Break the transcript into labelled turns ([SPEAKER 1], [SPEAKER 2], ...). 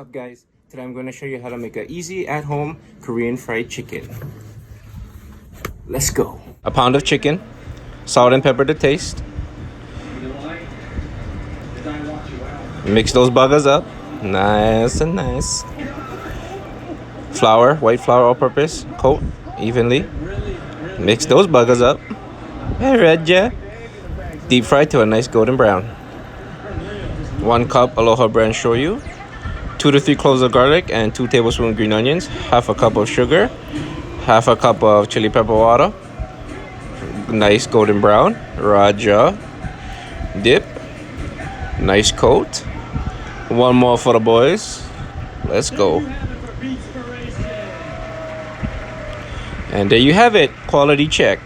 [SPEAKER 1] up, guys? Today I'm going to show you how to make an easy at-home Korean fried chicken. Let's go. A pound of chicken, salt and pepper to taste. Mix those buggers up, nice and nice. Flour, white flour all-purpose, coat evenly. Mix those buggers up. Deep fry to a nice golden brown. 1 cup Aloha brand shoyu, 2 to 3 cloves of garlic, and 2 tablespoons green onions. Half a cup of sugar, half a cup of chili pepper water. Nice golden brown. Raja. Dip. Nice coat. 1 more for the boys. Let's go. And there you have it. Quality check.